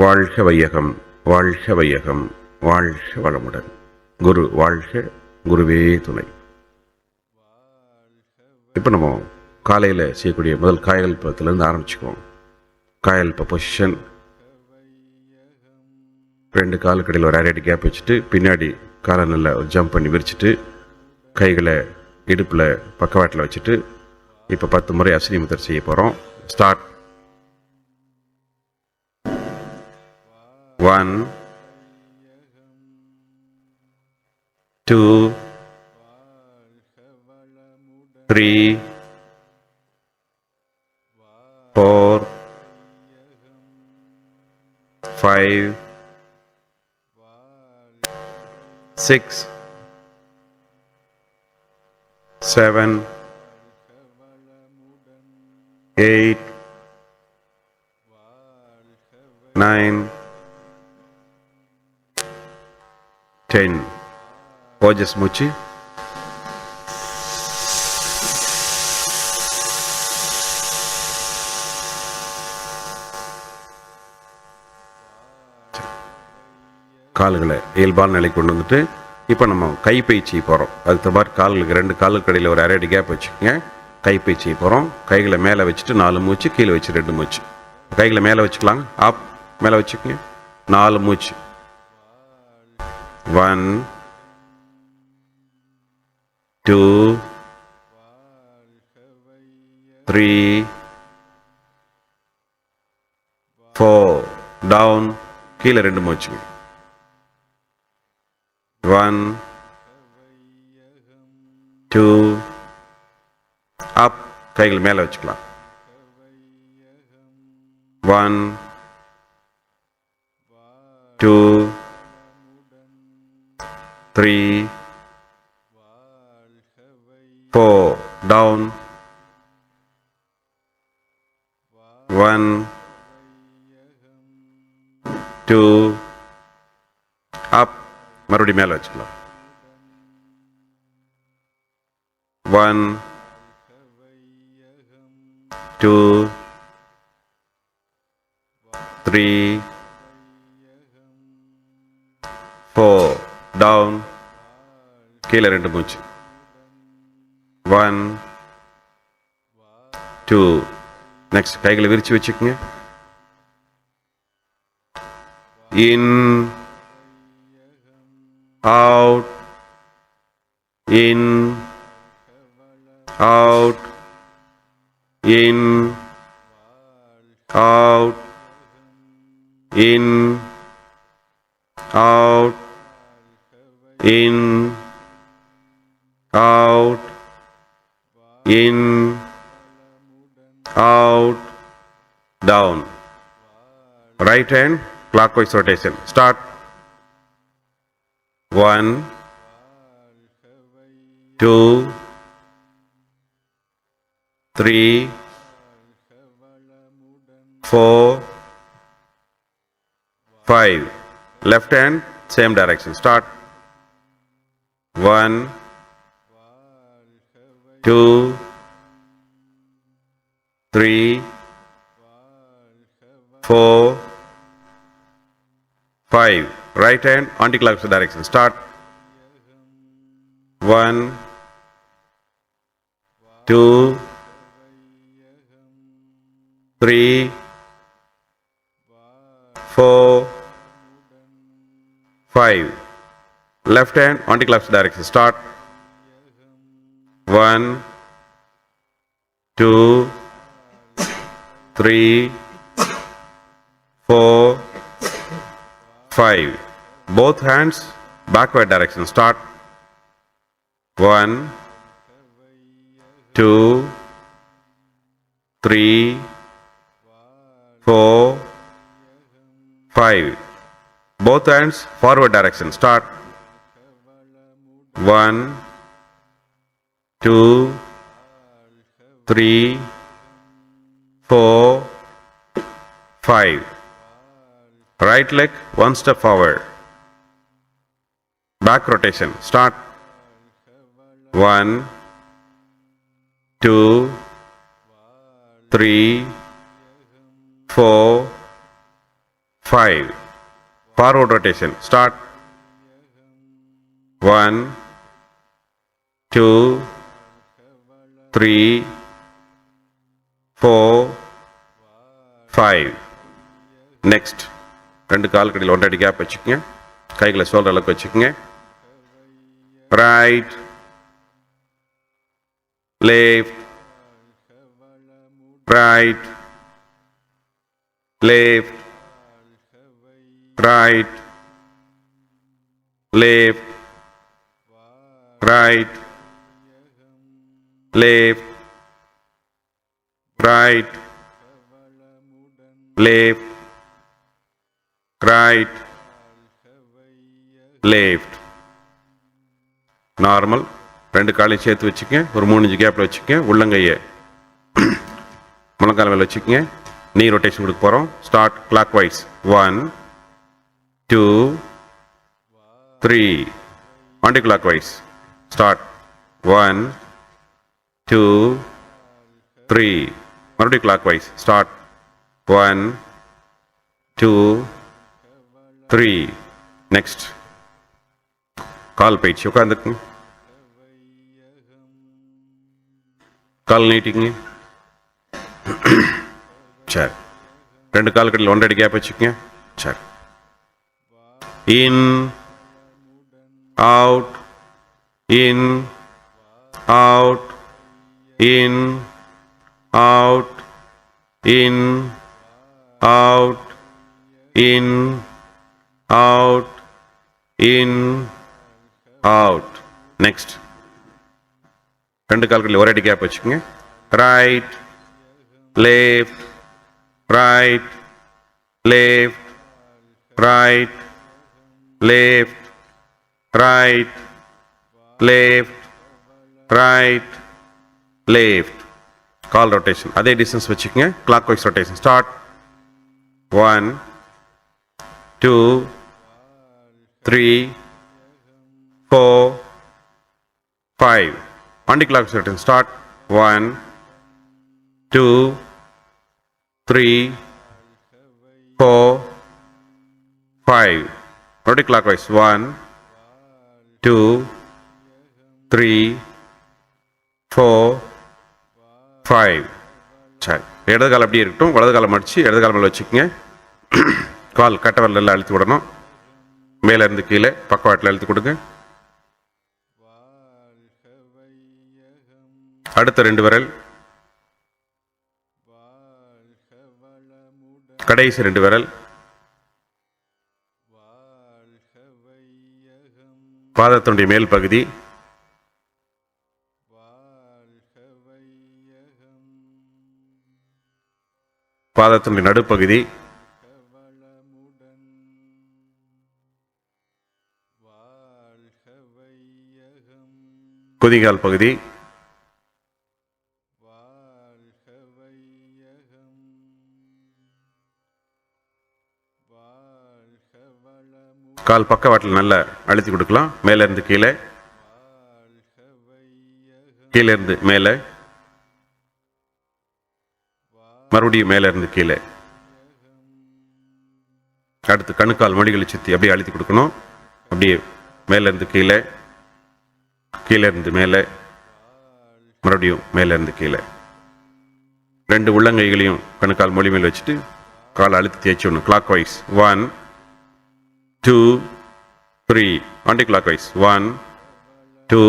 வாழ்க வையகம், வாழ்க வையகம், வாழ்க வளமுடன். குரு வாழ்க, குருவே துணை. இப்போ நம்ம காலையில் செய்யக்கூடிய முதல் காயகல்பத்திலேருந்து ஆரம்பிச்சுக்குவோம். காயகல்ப பொசிஷன், 2 காலுக்கடையில் ஒரு அரை கேப் வச்சுட்டு பின்னாடி காலை நல்லா ஜம்ப் பண்ணி விரிச்சிட்டு கைகளை இடுப்பில் பக்கவாட்டில் வச்சுட்டு இப்போ 10 முறை அஸ்வினி முத்திரை செய்ய போகிறோம். ஸ்டார்ட். 1 2 3 4 5 6 7 8 9 10. ஓஜஸ் மூச்சு. கால்களை இயல்பான நிலை கொண்டு வந்துட்டு இப்போ நம்ம கைப்பயிற்சி போகிறோம். அதுக்கு தவிர கால்களுக்கு 2 காலுக்கு இடையில் ஒரு அரை கேப் வச்சுக்கோங்க. கைப்பயிற்சி போகிறோம். கைகளை மேலே வச்சுட்டு 4 மூச்சு, கீழே வச்சு 2 மூச்சு. கைகளை மேலே வச்சுக்கலாங்க. ஆப் மேலே வச்சுக்கோங்க. 4 மூச்சு. 1 2 3 4 டவுன், கீழே 2 மூச்சு. 1 2 அப், கைகள் மேலே வச்சுக்கலாம். 1 2 3 4 டவுன். 1 2 அப், மறுபடியும் மேலே வச்சுக்கலாம். 1 2 3 4 டவுன், கீழே 2 மூச்சு. 1 2 நெக்ஸ்ட் கைகளை விரிச்சு வச்சுக்கோங்க. In out, in out, in out, in out, in out, in out, down. Right hand clockwise rotation. Start. 1 2 3 4 5. Left hand same direction. Start. 1 2 3 4 5. Right hand anti-clockwise direction. Start. 1 2 3 4 5. Left hand anti-clockwise direction. Start. 1 2 3 4 5. Both hands backward direction. Start. 1 2 3 4 5. Both hands forward direction. Start. 1 2 3 4 5. Right leg 1 step forward. Back rotation. Start. 1 2 3 4 5. Forward rotation. Start. 1, 2, 3, 4, 5. Next. ரெண்டு கால் கடியில் ஒன்றரை gap வச்சுக்கோங்க. கைகளை shoulder அளவுக்கு வச்சுக்கோங்க. Right, left, right, left, right, left, right, left, right, left, right, left. Normal. ரெண்டு காலையும் சேர்த்து வச்சுக்கங்க. ஒரு 3 இன்ச் கேப்ல வச்சுக்கங்க. உள்ளங்கையை முழங்கால் மேல வச்சுக்கங்க. knee rotation கொடுக்க போறோம். Start clockwise. 1, 2, 3. anti clockwise. Start 1, 2, 3. மறுபடியும் clockwise. ஸ்டார்ட் 1, 2, 3. நெக்ஸ்ட் கால் பயிற்சி. உட்காந்துக்குங்க. கால் நீட்டிங்க. சரி. ரெண்டு கால் கடையில் ஒன்றரை கேப் வச்சுக்கோங்க. சரி. In out, in out, in out, in out, in out, in out. Next ரெண்டு கால் கடையில் ஒரே கேப் வச்சுக்கோங்க. Right, left, right, left, right, left, right, left, right, left. Call rotation. அதே distance வச்சுக்கங்க. clockwise rotation. Start. 1, 2, 3, 4, 5. Anti-clockwise rotation. Start. 1, 2, 3, 4, 5. Anti-clockwise. 1, 2, 3, 4, 5. சரி. இடது கால் அப்படியே இருக்கட்டும். வலது காலம் அடிச்சு இடது கால் மேலே வச்சுக்கோங்க. கால் கட்டை வரல அழுத்தி விடணும். மேலே இருந்து கீழே பக்கவாட்டில் அழுத்தி கொடுங்க. அடுத்த ரெண்டு விரல், கடைசி ரெண்டு விரல் பாதத்தினுடைய மேல் பகுதி, பாதத்தினுடைய நடுப்பகுதி, குதிகால் பகுதி, கால் பக்கவாட்டில் நல்லா அழுத்தி கொடுக்கலாம். மேல இருந்து கீழே, கீழே இருந்து மேலே, மறுபடியும் மேல இருந்து கீழே. அடுத்து கணுக்கால் மடிகளை சுற்றி அப்படியே அழுத்தி கொடுக்கணும். அப்படியே மேல இருந்து கீழே, கீழே இருந்து மேலே, மறுபடியும் மேல இருந்து கீழே. ரெண்டு உள்ளங்கைகளையும் கணுக்கால் மொழி மேல் வச்சுட்டு காலை அழுத்தி தேய்ச்சி ஒன்று. Clockwise. 1, 2, 3. Anti clockwise. 1, 2,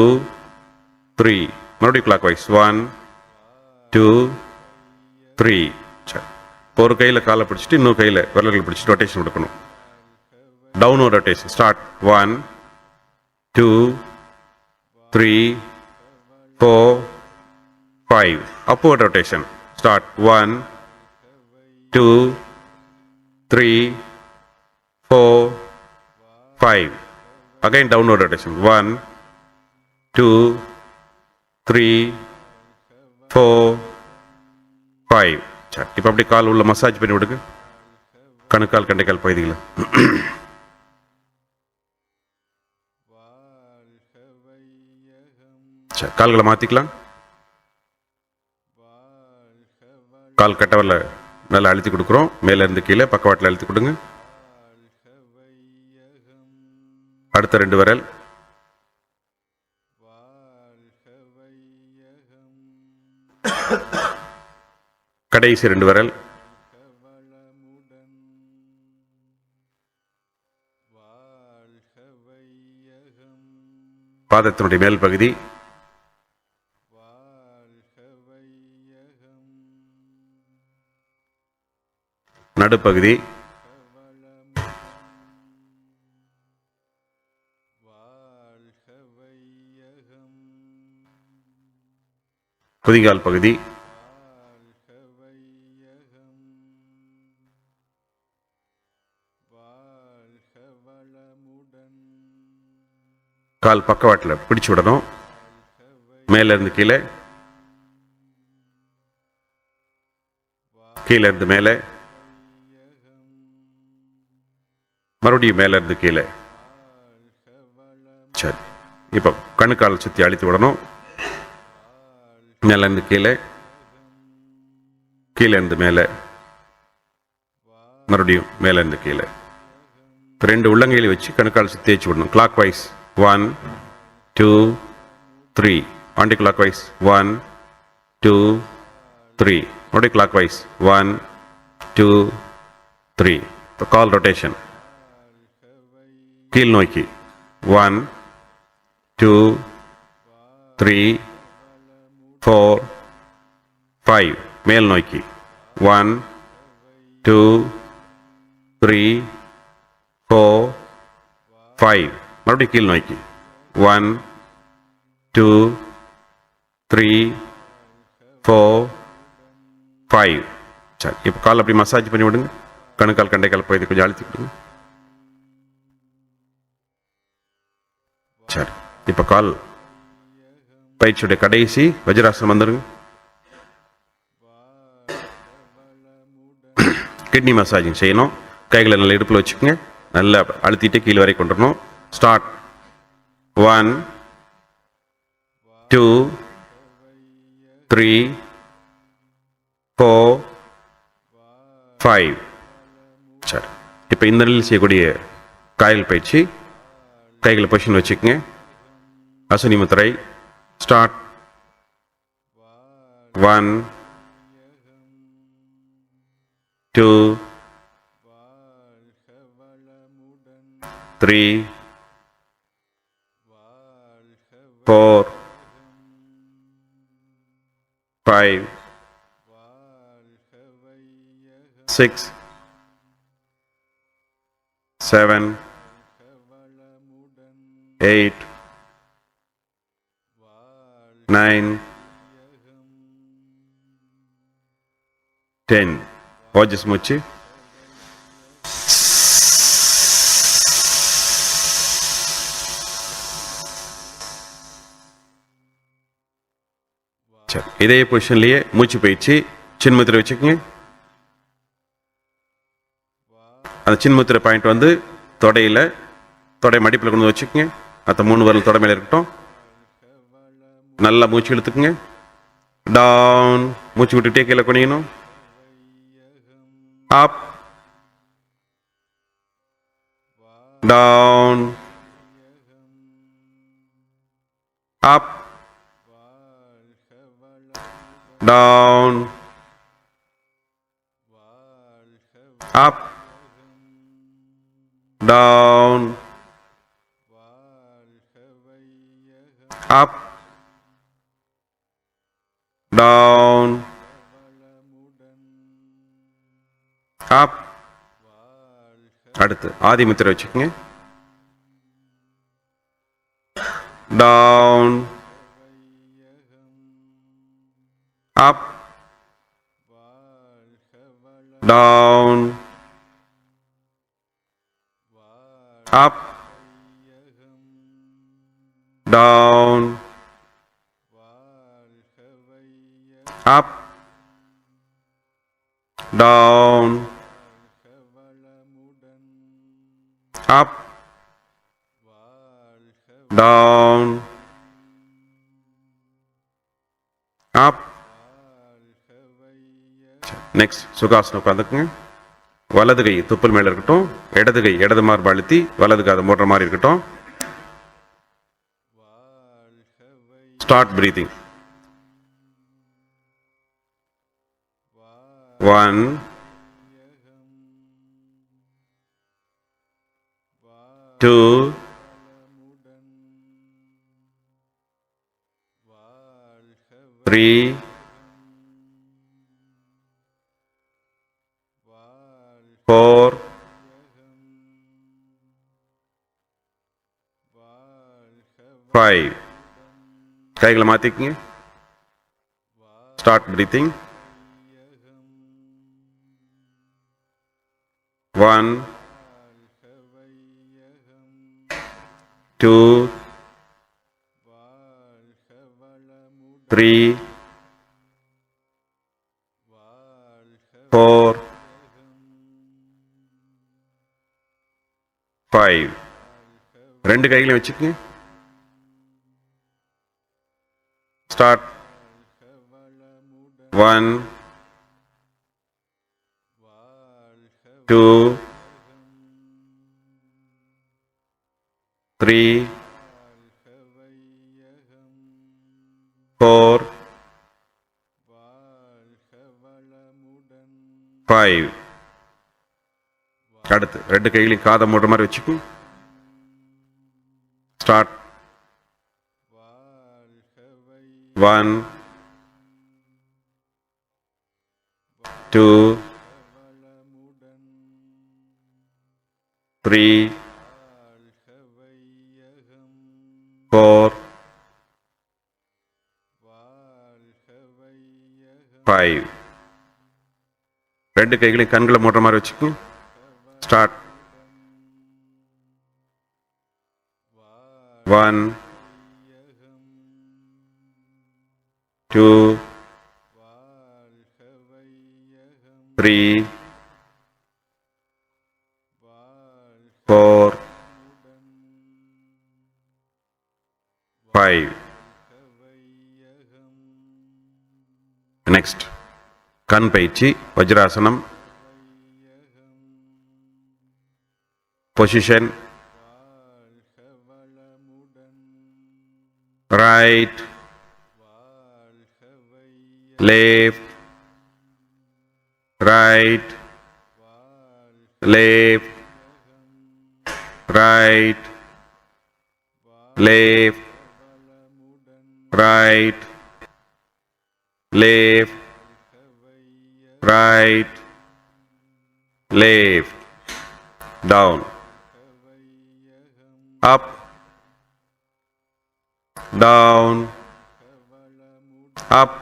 3. மறுபடியும் கிளாக் வைஸ். 1, 2, 3. சரி. ஒரு கையில் காலை பிடிச்சிட்டு இன்னொரு கையில் விரல்களை பிடிச்சிட்டு ரொட்டேஷன் கொடுக்கணும். Downward rotation. Start. 1, 2, 3, 4, 5. upward rotation. Start. 1, 2, 3, 4, 5. Again downward rotation. 1, 2, 3, 4, 5. சரி. இப்போ அப்படி கால் உள்ள மசாஜ் பண்ணி விடுங்க. கணுக்கால் கண்டைக்கால் பகுதிகளை. சரி. கால்களை மாற்றிக்கலாம். கால் கட்டவரில் நல்லா அழுத்தி கொடுக்குறோம். மேலே இருந்து கீழே பக்கவாட்டில் அழுத்தி கொடுங்க. அடுத்த 2 விரல், கடைசி 2 விரல், பாதத்தினுடைய மேல் பகுதி, நடுப்பகுதி, குதிகால் பகுதி, கால் பக்கவாட்டில் பிடிச்சு விடணும். மேல இருந்து கீழே, கீழே இருந்து மேலே, மறுபடியும் மேல இருந்து கீழே. சரி, இப்போ கணுக்கால் சுற்றி அழுத்தி விடணும். மேல இருந்து கீழே, கீழே இருந்து மேலே, மறுபடியும் மேல இருந்து கீழே. 2 உள்ளங்கையில வச்சு கணுக்கால் சுற்றி தேய்ச்சி விடணும். Clockwise 1 2 3, anti clockwise 1 2 3, மறுபடியும் கிளாக் வைஸ் 1 2 3. கால் ரொட்டேஷன் கீழ் நோக்கி 1 2 3 4 5, மேல் நோக்கி 1 2 3 4 5, மறுபடியும் கீழ் நோக்கி 1 2 3 4 5. சரி, இப்போ கால் அப்படி மசாஜ் பண்ணி விடுங்க. கணுக்கால் கண்டைக்கால் பகுதி கொஞ்சம் அழுத்தி விடுங்க. சரி, இப்போ கால் பயிற்சியுடைய கடைசி வஜ்ராசனம் வந்துருங்க. கிட்னி மசாஜிங் செய்யணும். கைகளை நல்லா இடுப்பில் வச்சுக்கோங்க. நல்லா அழுத்திட்டு கீழே வரை கொண்டு வரணும். ஸ்டார்ட் 1 2 3 4 5. சரி, இப்போ இந்த நிலையில் செய்யக்கூடிய காயல் பயிற்சி. கைகளை பொசிஷன் வச்சுக்கோங்க. அசுனி முத்திரை. ஸ்டார்ட் 1 2 3 4 5 6 7 8 9 10. ஓஜஸ் மூச்சு. சரி, இதே பொசிஷன்லயே மூச்சு பயிற்சி. சின்முத்திரை வச்சுக்கோங்க. அந்த சின்முத்திரை பாயிண்ட் வந்து தொடையில, தொடை மடிப்பில் கொண்டு வச்சுக்கோங்க. மற்ற 3 விரல் தொடை மேல இருக்கட்டும். நல்லா மூச்சு இழுத்துக்குங்க. டவுன், மூச்சு விட்டுட்டே கீழே குனியணும். Up down up down up down up down up. அடுத்து ஆதி முத்திரை வச்சுக்கோங்க. Down up down up down up down up down up. Next சுகாசனம் உட்காந்துக்குங்க. வலது கை துப்பல் மேல இருக்கட்டும். இடது கை இடது மார்பு அழுத்தி வலது காதை மூடுற மாதிரி இருக்கட்டும். Start breathing. 1, 2, 3, 4, 5. கைகளை மாத்திக்கங்க. Start breathing. 1, 2, 3, 4, 5. ரெண்டு கைகளையும் வச்சுக்கங்க. Start. 1, 2, 3, 4, 5. அடுத்து ரெண்டு கைகளையும் காதை மூடுற மாதிரி வச்சுக்கும். Start. 1, 2, 3, 4, 5. ரெண்டு கைகளையும் கண்களை மூடுற மாதிரி வச்சுக்கும். ஸ்டார்ட். 1, 2, 3, 4, 5. நெக்ஸ்ட் கண் பயிற்சி வஜ்ராசனம். Position right, left, right, left, right, left, right, left, right, left, down, up, down, up,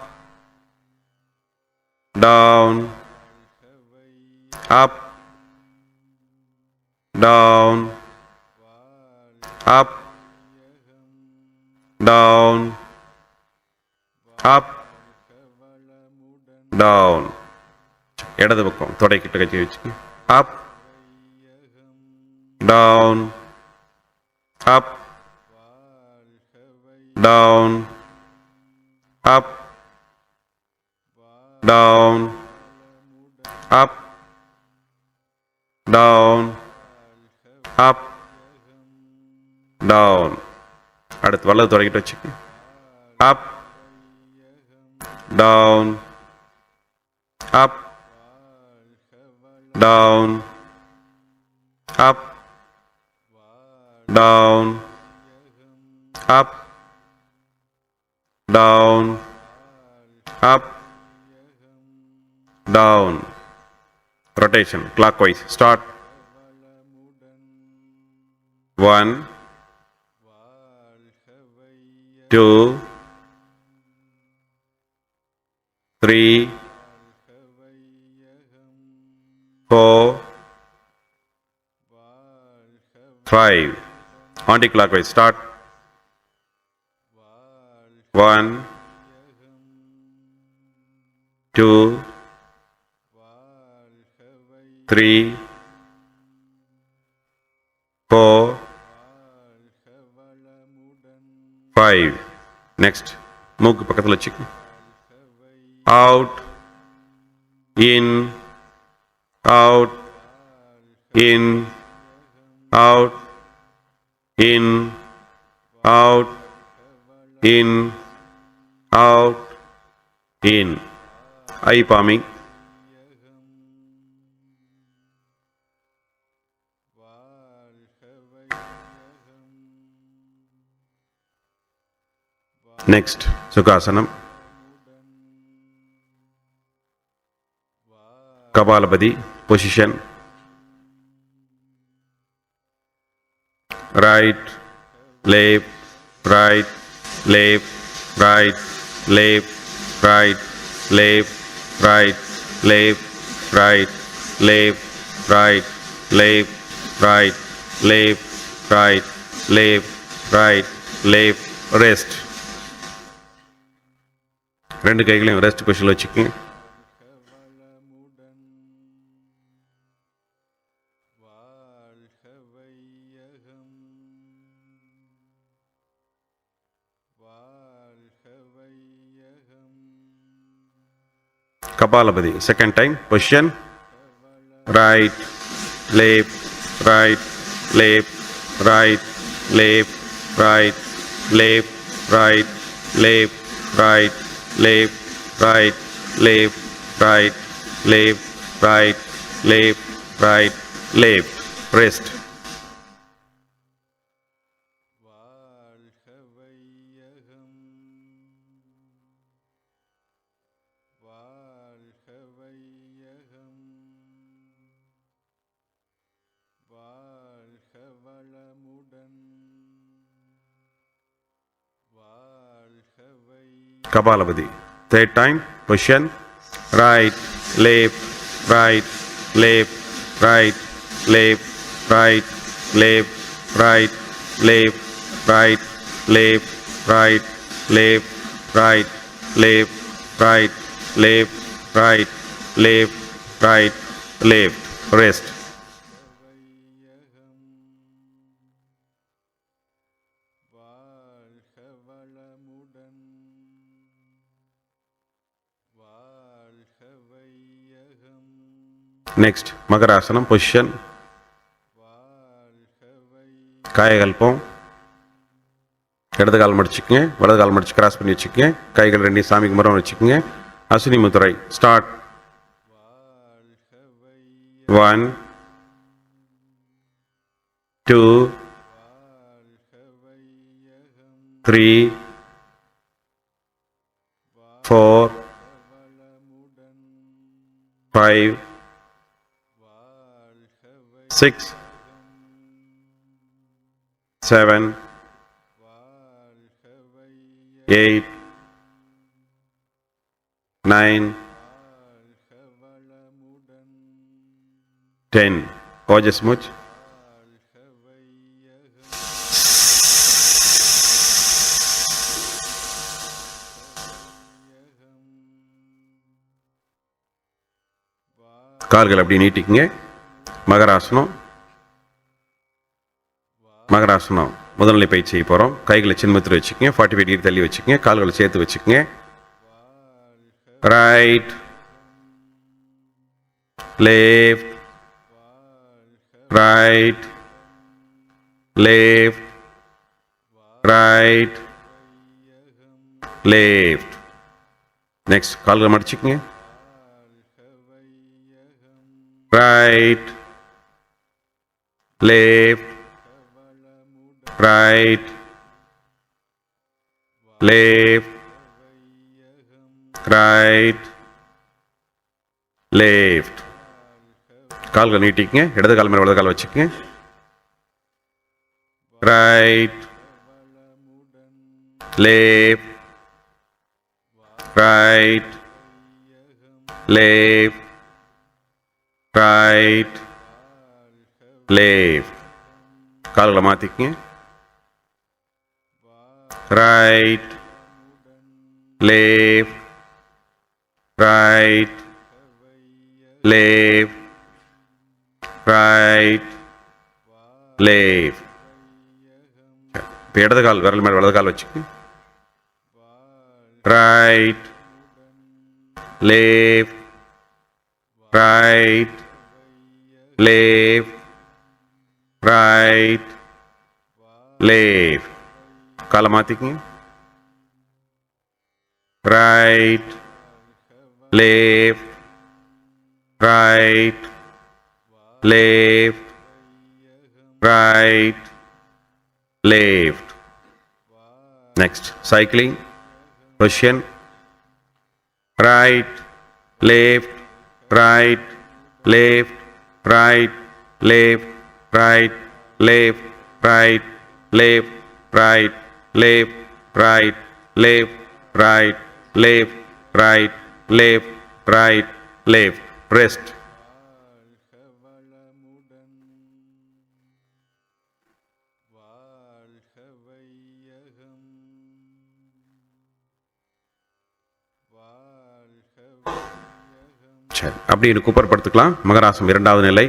down, up, down, up, down, up, down. இடது பக்கம் தொடைக்கிட்ட கட்டி வச்சுக்க. up, down, up, down, up, down, up, down, up, down. அடுத்து வலது தொடக்கிட்டு வச்சுக்க. up, down, up, down, up, down, up, down, up, down. Rotation clockwise. Start. 1, 2, 3, 4, 5. Anti-clockwise. Start. 1, 2, 3, 4, 5. Next. மூக்கு பக்கத்தில் வச்சுக்க. Out, in, out, in, out, in, out, in, out, in. Eye palming. Next, Sukhasanam. Kapalabhati position. Right, left, right, left, right, left, right, left, right, left, right, left, right, left, right, left, right, left, right, left, rest. ரெண்டு கைகளையும் rest பொசிஷன்ல வச்சுக்கோங்க. Kapalabhati, second time, position, right, left, right, left, right, left, right, left, right, left, right, left, right, left, right, left, right, left, right, left, rest. Kapalabhati, third time, position, right, left, right, left, right, left, right, left, right, left, right, left, right, left, right, left, right, left, right, left, right, left, rest. Next, Makarasanam position. காயகல்பம். இடது கால் மடிச்சுக்குங்க, வலது கால் மடிச்சு cross பண்ணி வச்சுக்கோங்க. கைகள் ரெண்டையும் சாமிக்கு மரம் வச்சுக்கோங்க. அஸ்வினி முத்துரை ஸ்டார்ட். 1 2 3 4 5 6 7 8 9 10. Gorgeous much. கால்கள் அப்படி நீட்டிக்குங்க. மகராசனம். மகராசனம் முதல்நிலை பயிற்சி செய்ய போகிறோம். கைகளை சின்மத்தில் வச்சுக்கோங்க. 45 டிகிரி தள்ளி வச்சுக்கோங்க. கால்களை சேர்த்து வச்சுக்கோங்க. Right, left, right, left, right, left. Next கால்களை மடிச்சுக்கோங்க. Right, left, right, left, right, left. கால்கள் நீட்டிக்கங்க. இடது கால் மேல வலது கால் வச்சுக்கங்க. Right, left, right, left, right, left. கால்களை மாத்திக்கங்க. Right, left, right, left, right, left. இப்போ இடது கால் விரல் மேல வலது கால் வச்சுக்கங்க. Right, left, right, left, right, left. காலை மாத்திக்கங்க. right, left, right, left, right, left. Next, cycling position, right, left, right, left, right, left, right, left, right, left, right, left, right, left, right, left, right, left, right, left. Rest. சரி, அப்படி super படுத்துக்கலாம். மகராசம் இரண்டாவது நிலை.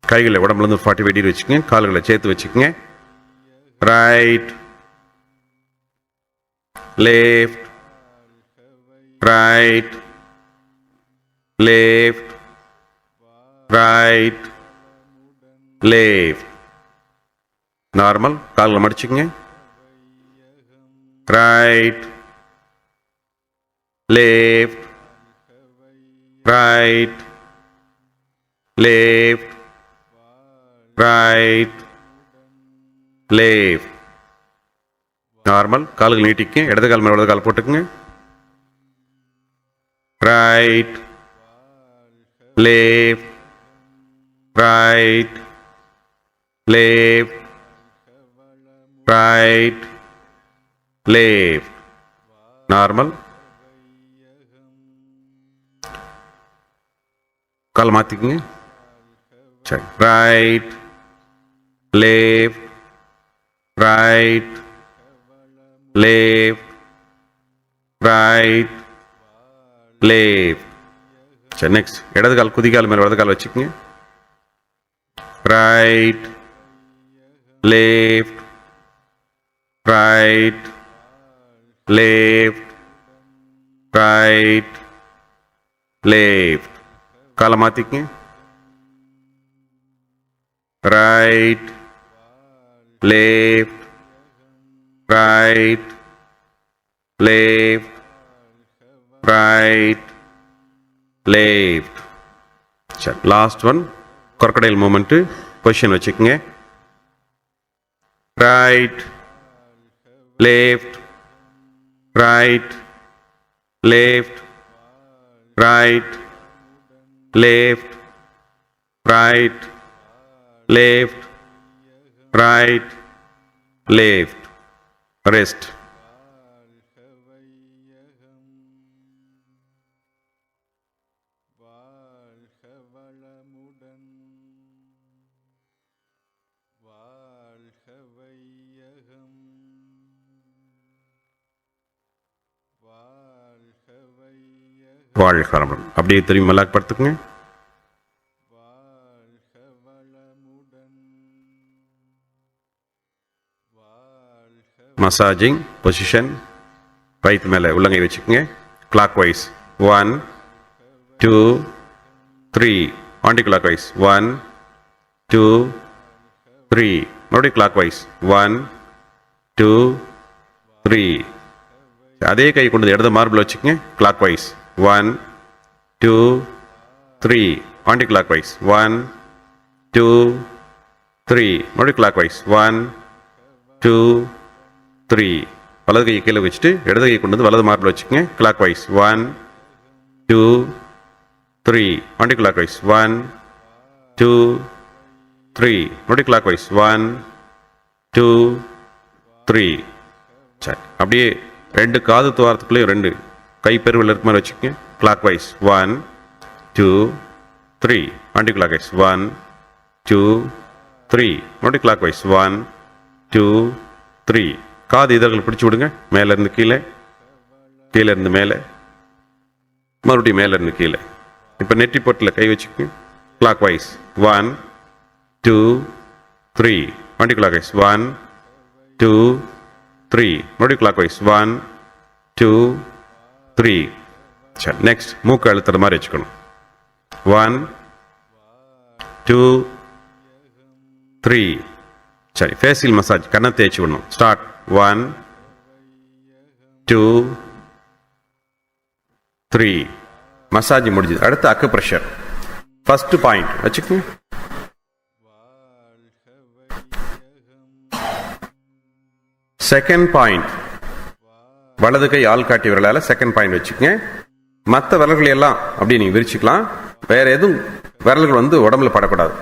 கைகளை உடம்புல இருந்து 45 degree வச்சுக்கோங்க. கால்களை சேர்த்து வச்சுக்கோங்க. Right, left, right, left, right, left. Normal. கால்களை மடிச்சுக்கோங்க. Right, left, right, left, right, left. Normal. கால்கள் நீட்டிக்க. இடது கால் மேல வலது கால் போட்டுக்குங்க. Right, left, right, left, right, left. Normal. கால் மாத்திக்கங்க. சரி. Right, left, right, left, right, left. சரி. நெக்ஸ்ட், இடது கால் குதிகால் மேல வலது கால் வச்சுக்கோங்க. Right, left, right, left, right, left. காலை மாத்திக்கங்க. Right, left, right, left, right, left. சரி. Last one, crocodile moment. Position வச்சுக்கோங்க. Right, left, right, left, right, left, right, left, right, left. Rest. வாழ்க வளமுடன். அப்படியே திரும்பி மல்லாக் படுத்துக்குங்க. Massaging position. வயிற்று மேலே உள்ளங்கை வச்சுக்கோங்க. Clockwise 1 2 3. Anti clockwise 1 2 3. மறுபடியும் கிளாக் வைஸ் 1 2 3. அதே கை கொண்டு இடது மார்பில் வச்சுக்கோங்க. Clockwise 1 2 3. Anti clockwise 1 2 3. மறுபடியும் கிளாக் வைஸ் 1 2 3. வலது கையை கீழே வச்சுட்டு இடது கையை கொண்டு வந்து வலது மார்பில் வச்சுக்கோங்க. Clockwise 1 2 3. Anti clockwise 1 2 3. மறுபடியும் கிளாக் வைஸ் 1 2 3. சரி. அப்படியே ரெண்டு காது துவாரத்துக்குள்ளே ரெண்டு கை பெருவில் இருக்க மாதிரி வச்சுக்கோங்க. Clockwise 1 2 3. Anti clockwise 1 2 3. மறுபடியும் கிளாக் வைஸ் 1 2 3. காது இதழ்கள் பிடிச்சி விடுங்க. மேலே இருந்து கீழே, கீழே இருந்து மேலே, மறுபடியும் மேலே இருந்து கீழே. இப்போ நெற்றி பொட்டில் கை வச்சுக்கோங்க. Clockwise 1 2 3. Anti clockwise 1 2 3. மறுபடியும் கிளாக் வைஸ் 1 2 3. சரி. நெக்ஸ்ட், மூக்கு அழுத்துற மாதிரி வச்சுக்கணும். 1 2 3. சரி. ஃபேஷியல் மசாஜ், கண்ணை தேய்ச்சி விடணும். ஸ்டார்ட். 1 2 3. மசாஜ் முடிஞ்சது. அடுத்து அக்கு பிரஷர். ஃபர்ஸ்ட் பாயிண்ட் வச்சுக்கோங்க. செகண்ட் பாயிண்ட் வலது கை ஆள்காட்டி விரலால செகண்ட் பாயிண்ட் வச்சுக்கோங்க. மற்ற விரல்கள் எல்லாம் அப்படி நீங்க விரிச்சுக்கலாம். வேற எதுவும் விரல்கள் உடம்புல படக்கூடாது.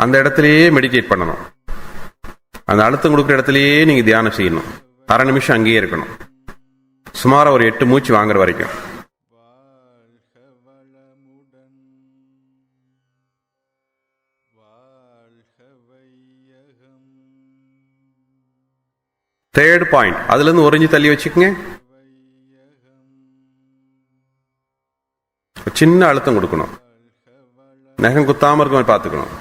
அந்த இடத்துலயே மெடிடேட் பண்ணணும். அந்த அழுத்தம் கொடுக்குற இடத்துலயே நீங்க தியானம் செய்யணும். அரை நிமிஷம் அங்கேயே இருக்கணும். சுமார ஒரு 8 மூச்சு வாங்குற வரைக்கும். தேர்ட் பாயிண்ட் அதுல இருந்து ஒரு இன்ச் தள்ளி வச்சுக்கோங்க. சின்ன அழுத்தம் கொடுக்கணும். நகம் குத்தாம இருக்க மாதிரி பார்த்துக்கணும்.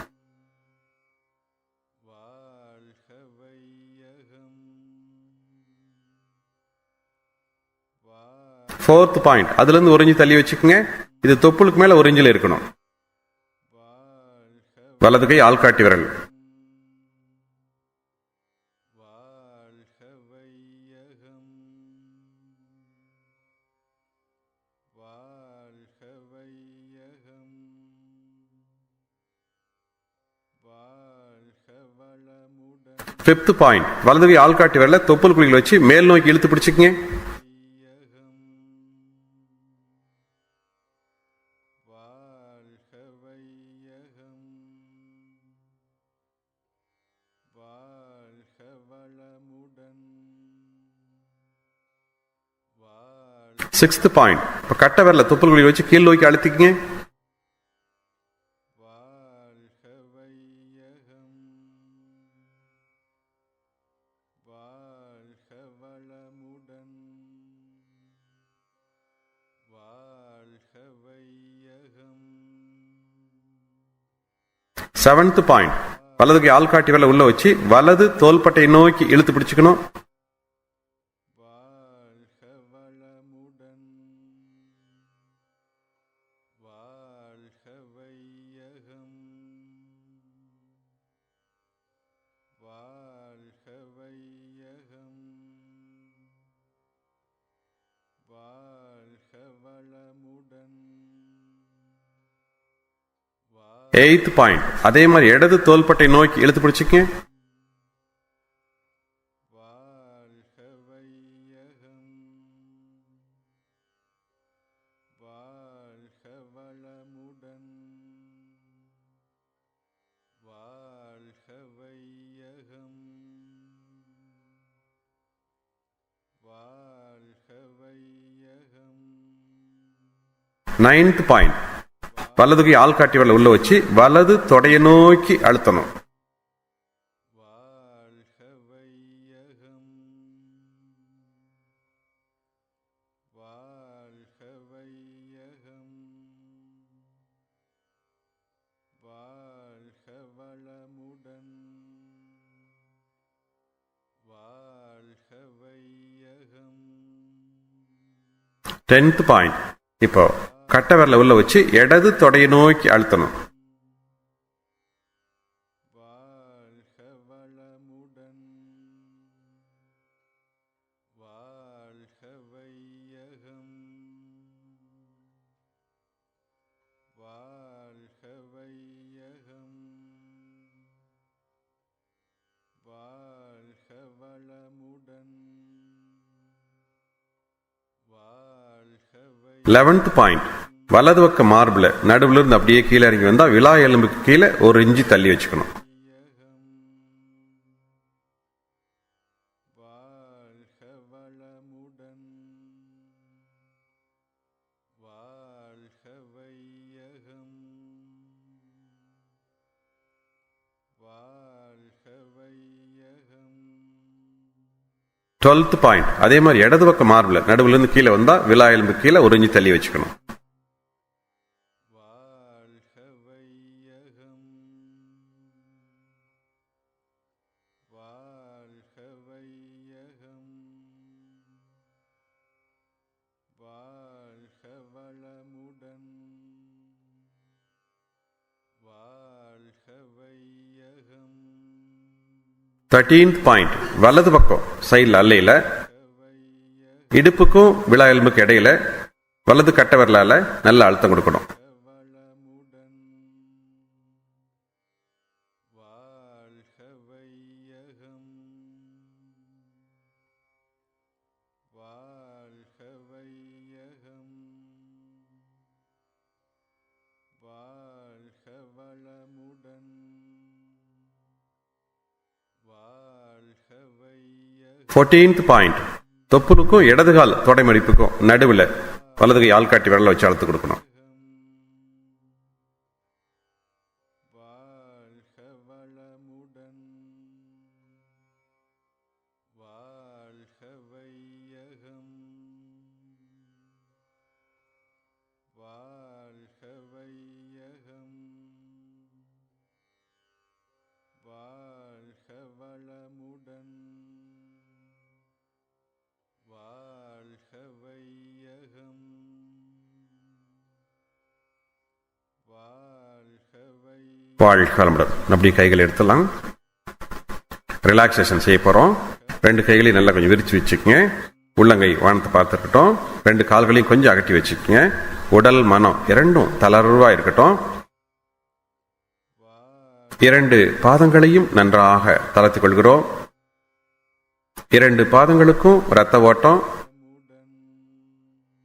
ஃபோர்த் பாயிண்ட் அதுல இருந்து ஒரு இன்ச் தள்ளி வச்சுக்கோங்க. இது தொப்புளுக்கு மேல ஒரு இன்ச்சில் இருக்கணும். வலது கை ஆள்காட்டி விரல். ஃபிஃப்த் பாயிண்ட் வலது கை ஆள்காட்டி விரல தொப்புள் குழியில் வச்சு மேல் நோக்கி இழுத்து பிடிச்சுக்கங்க. சிக்ஸ்த் பாயிண்ட் இப்ப கட்ட விரல தொப்புள் குழியில் வச்சு கீழ் நோக்கி அழுத்திக்கங்க. செவன்த் பாயிண்ட் வலது கை ஆள்காட்டி விரல உள்ள வச்சு வலது தோள்பட்டை நோக்கி இழுத்து பிடிச்சுக்கணும். எய்த் பாயிண்ட் அதே மாதிரி இடது தோள்பட்டை நோக்கி இழுத்து பிடிச்சுக்க. நைன்த் பாயிண்ட் வலது கை ஆள்காட்டி விரல உள்ள வச்சு வலது தொடைய நோக்கி அழுத்தணும். டென்த் பாயிண்ட் இப்போ கட்ட விரல உள்ள வச்சு இடது தொடைய நோக்கி அழுத்தணும். லெவன்த் பாயிண்ட் வலது பக்க மார்பில் நடுவில் இருந்து அப்படியே கீழே இறங்கி வந்தா விலா எலும்புக்கு கீழே ஒரு இன்ச்சு தள்ளி வச்சுக்கணும். டுவெல்த் பாயிண்ட் அதே மாதிரி இடது பக்க மார்பில் நடுவில் இருந்து கீழே வந்தா விலா எலும்பு கீழே ஒரு இன்ச்சு தள்ளி வச்சுக்கணும். வாழ்க வையகம். 13th பாயிண்ட், வலது பக்கம் சைடில் அல்லையில் இடுப்புக்கும் விழா எலும்புக்கு இடையில வலது கட்டை விரலால நல்ல அழுத்தம் கொடுக்கணும். பாயிண்ட், தொப்புளுக்கும் இடது கால் தொடை மடிப்புக்கும் நடுவில் வலது கை ஆள்காட்டி விரலை வச்சு அழுத்து கொடுக்கணும். வாழ்க வளமுடன். அப்படி கைகளை எடுத்துலாம். ரிலாக்ஸேஷன் செய்ய போகிறோம். 2 கைகளையும் நல்லா கொஞ்சம் விரித்து வச்சுக்கோங்க. உள்ளங்கை வானத்தை பார்த்துருக்கட்டும். 2 கால்களையும் கொஞ்சம் அகட்டி வச்சுக்கோங்க. உடல் மனம் இரண்டும் தளர்வாக இருக்கட்டும். 2 பாதங்களையும் நன்றாக தளர்த்திக் கொள்கிறோம். 2 பாதங்களுக்கும் இரத்த ஓட்டம்,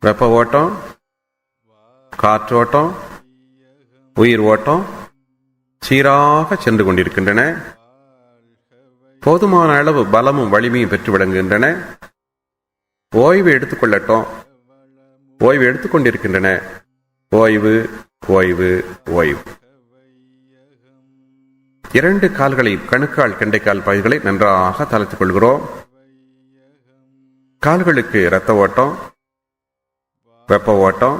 வெப்ப ஓட்டம், காற்று ஓட்டம், உயிர் ஓட்டம் சீராக சென்று கொண்டிருக்கின்றன. போதுமான அளவு பலமும் வலிமையும் பெற்று விளங்குகின்றன. ஓய்வு எடுத்துக்கொள்ளட்டும். ஓய்வு எடுத்துக்கொண்டிருக்கின்றன. ஓய்வு, ஓய்வு, ஓய்வு. 2 கால்களை கணுக்கால் கெண்டைக்கால் பகுதிகளை நன்றாக தளர்த்திக் கொள்கிறோம். கால்களுக்கு இரத்த ஓட்டம், வெப்ப ஓட்டம்,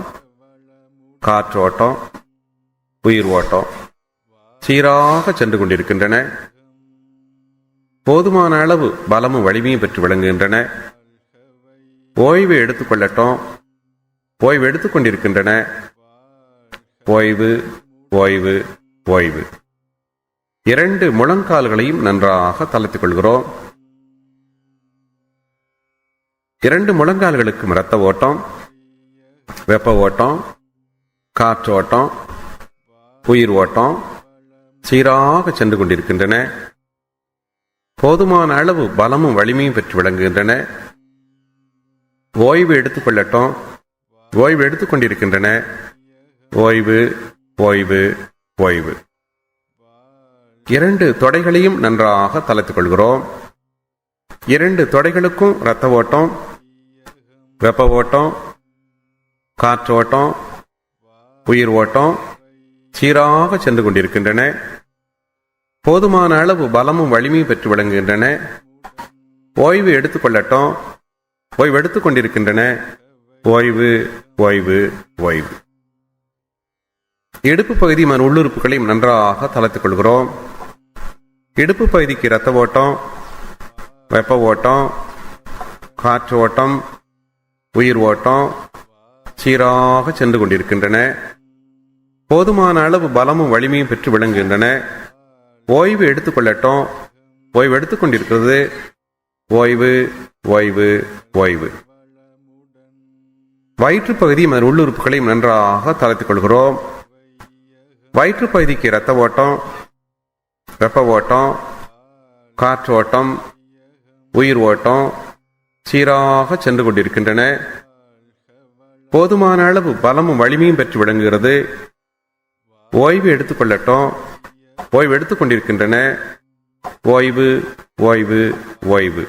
காற்று ஓட்டம், உயிர் ஓட்டம் சீராக சென்று கொண்டிருக்கின்றன. போதுமான அளவு பலமும் வலிமையும் பெற்று விளங்குகின்றன. ஓய்வு எடுத்துக்கொள்ளட்டும். ஓய்வு எடுத்துக்கொண்டிருக்கின்றன. ஓய்வு, ஓய்வு, ஓய்வு. 2 முழங்கால்களையும் நன்றாக தளர்த்திக் கொள்கிறோம். 2 முழங்கால்களுக்கும் இரத்த ஓட்டம், வெப்ப ஓட்டம், காற்று ஓட்டம், உயிர் ஓட்டம் சீராக சென்று கொண்டிருக்கின்றன. போதுமான அளவு பலமும் வலிமையும் பெற்று விளங்குகின்றன. ஓய்வு எடுத்துக்கொள்ளட்டும். ஓய்வு எடுத்துக்கொண்டிருக்கின்றன. ஓய்வு, ஓய்வு, ஓய்வு. 2 தொடைகளையும் நன்றாக தளர்த்திக் கொள்கிறோம். 2 தொடைகளுக்கும் இரத்த ஓட்டம், வெப்ப ஓட்டம், காற்று ஓட்டம், உயிர் ஓட்டம் சீராக சென்று கொண்டிருக்கின்றன. போதுமான அளவு பலமும் வலிமையும் பெற்று விளங்குகின்றன. ஓய்வு எடுத்துக்கொள்ளட்டும். ஓய்வு எடுத்துக் கொண்டிருக்கின்றன. ஓய்வு, ஓய்வு, ஓய்வு. இடுப்பு பகுதி மன உள்ளுறுப்புகளையும் நன்றாக தளர்த்திக் கொள்கிறோம். இடுப்பு பகுதிக்கு இரத்த ஓட்டம், வெப்ப ஓட்டம், காற்று ஓட்டம், உயிர் ஓட்டம் சீராக சென்று கொண்டிருக்கின்றன. போதுமான அளவு பலமும் வலிமையும் பெற்று விளங்குகின்றன. ஓய்வு எடுத்துக்கொள்ளட்டும். ஓய்வு எடுத்துக் கொண்டிருக்கிறது. ஓய்வு, ஓய்வு, ஓய்வு. வயிற்றுப்பகுதி மற்ற உள்ளுறுப்புகளையும் நன்றாக தளர்த்திக் கொள்கிறோம். வயிற்று பகுதிக்கு இரத்த ஓட்டம், வெப்ப ஓட்டம், காற்று ஓட்டம், உயிர் ஓட்டம் சீராக சென்று கொண்டிருக்கின்றன. போதுமான அளவு பலமும் வலிமையும் பெற்று விளங்குகிறது. ஓய்வு எடுத்துக்கொள்ளட்டும். ஓய்வு எடுத்துக் கொண்டிருக்கின்றன. ஓய்வு, ஓய்வு, ஓய்வு.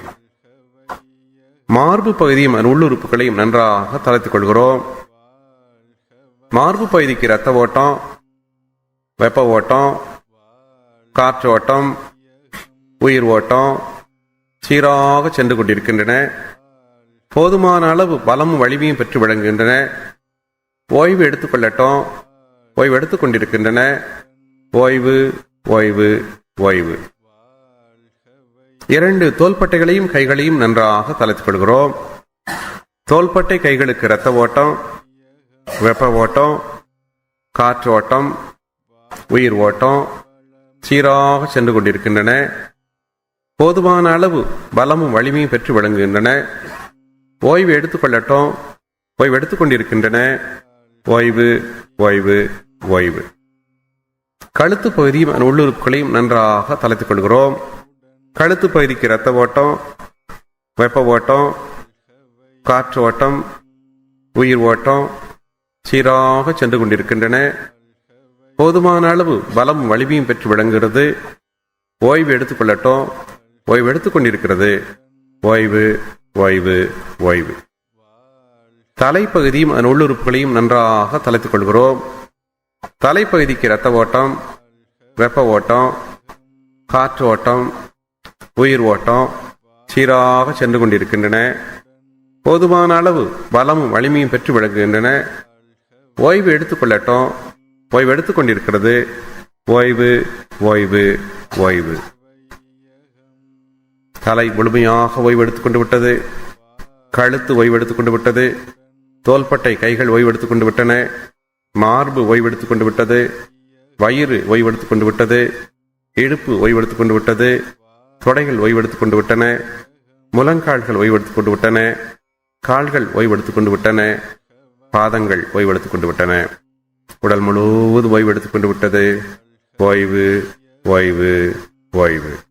மார்பு பகுதியும் உள்ளுறுப்புகளையும் நன்றாக தளர்த்திக் கொள்கிறோம். மார்பு பகுதிக்கு இரத்த ஓட்டம், வெப்ப ஓட்டம், காற்று ஓட்டம், உயிர் ஓட்டம் சீராக சென்று கொண்டிருக்கின்றன. போதுமான அளவு பலமும் வலிமையும் பெற்று விளங்குகின்றன. ஓய்வு எடுத்துக்கொள்ளட்டும். ஓய்வு எடுத்துக் கொண்டிருக்கின்றன. ஓய்வு, ஓய்வு, ஓய்வு. 2 தோள்பட்டைகளையும் கைகளையும் நன்றாக தளர்த்திக் கொள்கிறோம். தோள்பட்டை கைகளுக்கு இரத்த ஓட்டம், வெப்ப ஓட்டம், காற்று ஓட்டம், உயிர் ஓட்டம் சீராக சென்று கொண்டிருக்கின்றன. போதுமான அளவு பலமும் வலிமையும் பெற்று விளங்குகின்றன. ஓய்வு எடுத்துக்கொள்ளட்டும். ஓய்வு எடுத்துக்கொண்டிருக்கின்றன. ஓய்வு ஓய்வு ஓய்வு. கழுத்து பகுதியும் உள்ளுறுப்புகளையும் நன்றாக தளர்த்திக் கொள்கிறோம். கழுத்து பகுதிக்கு இரத்த ஓட்டம், வெப்ப ஓட்டம், காற்று ஓட்டம், உயிர் ஓட்டம் சீராக சென்று கொண்டிருக்கின்றன. போதுமான அளவு பலமும் வலிமையும் பெற்று விளங்குகிறது. ஓய்வு எடுத்துக்கொள்ளட்டும். ஓய்வு எடுத்துக்கொண்டிருக்கிறது. ஓய்வு ஓய்வு ஓய்வு. தலைப்பகுதியும் அதன் உள்ளுறுப்புகளையும் நன்றாக தளர்த்திக் கொள்கிறோம். தலைப்பகுதிக்கு இரத்த ஓட்டம், வெப்ப ஓட்டம், காற்று ஓட்டம், உயிர் ஓட்டம் சீராக சென்று கொண்டிருக்கின்றன. போதுமான அளவு பலமும் வலிமையும் பெற்று விளங்குகின்றன. ஓய்வு எடுத்துக்கொள்ளட்டும். ஓய்வு எடுத்துக்கொண்டிருக்கிறது. ஓய்வு ஓய்வு ஓய்வு. தலை முழுமையாக ஓய்வு எடுத்துக்கொண்டு விட்டது. கழுத்து ஓய்வு எடுத்துக்கொண்டு விட்டது. தோள்பட்டை கைகள் ஓய்வு எடுத்துக்கொண்டு விட்டன. மார்பு ஓய்வு எடுத்துக்கொண்டு விட்டது. வயிறு ஓய்வு எடுத்துக்கொண்டு விட்டது. இடுப்பு ஓய்வு எடுத்துக்கொண்டு விட்டது. தொடைகள் ஓய்வு எடுத்துக்கொண்டு விட்டன. முழங்கால்கள் ஓய்வு எடுத்துக்கொண்டு விட்டன. கால்கள் ஓய்வு எடுத்துக்கொண்டு விட்டன. பாதங்கள் ஓய்வு எடுத்துக்கொண்டு விட்டன. உடல் முழுவதும் ஓய்வு எடுத்துக்கொண்டு விட்டது. ஓய்வு ஓய்வு ஓய்வு.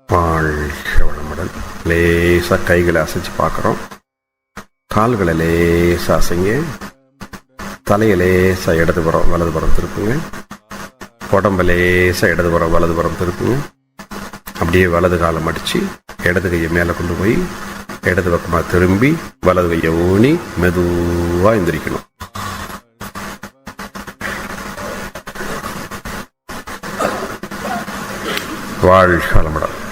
வாழ்க வளமுடன். லேசாக கைகளை அசைச்சு பார்க்குறோம். கால்களை லேசாக அசைங்க. தலையை லேசாக இடதுபுறம் வலதுபுறம் திருப்புங்க. உடம்ப லேசாக இடதுபுறம் வலதுபுறம் திருப்புங்க. அப்படியே வலது காலை மடித்து இடது கையை மேலே கொண்டு போய் இடது பக்கமாக திரும்பி வலது கையை ஊனி மெதுவாக எந்திரிக்கணும். வாழ்க வளமுடன்.